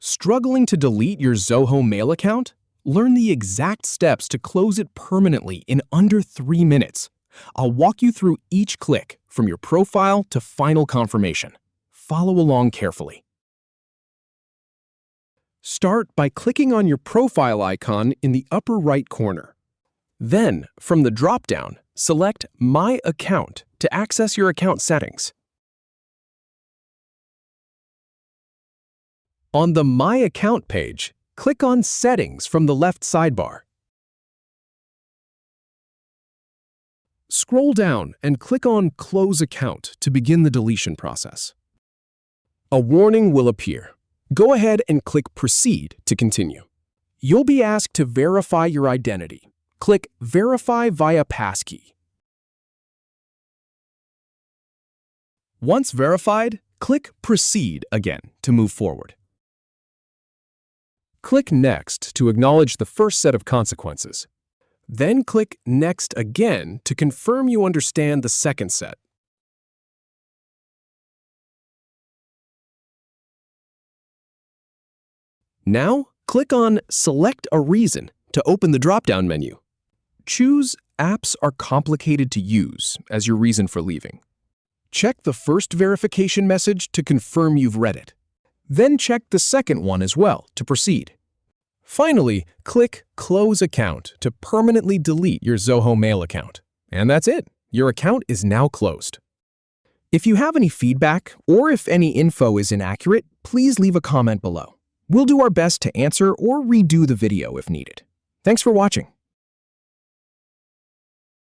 Struggling to delete your Zoho Mail account? Learn the exact steps to close it permanently in under 3 minutes. I'll walk you through each click, from your profile to final confirmation. Follow along carefully. Start by clicking on your profile icon in the upper right corner. Then, from the drop-down, select My Account to access your account settings. On the My Account page, click on Settings from the left sidebar. Scroll down and click on Close Account to begin the deletion process. A warning will appear. Go ahead and click Proceed to continue. You'll be asked to verify your identity. Click Verify via Passkey. Once verified, click Proceed again to move forward. Click Next to acknowledge the first set of consequences. Then click Next again to confirm you understand the second set. Now, click on Select a Reason to open the drop-down menu. Choose Apps are complicated to use as your reason for leaving. Check the first verification message to confirm you've read it. Then check the second one as well to proceed. Finally, click Close Account to permanently delete your Zoho Mail account. And that's it. Your account is now closed. If you have any feedback or if any info is inaccurate, please leave a comment below. We'll do our best to answer or redo the video if needed. Thanks for watching.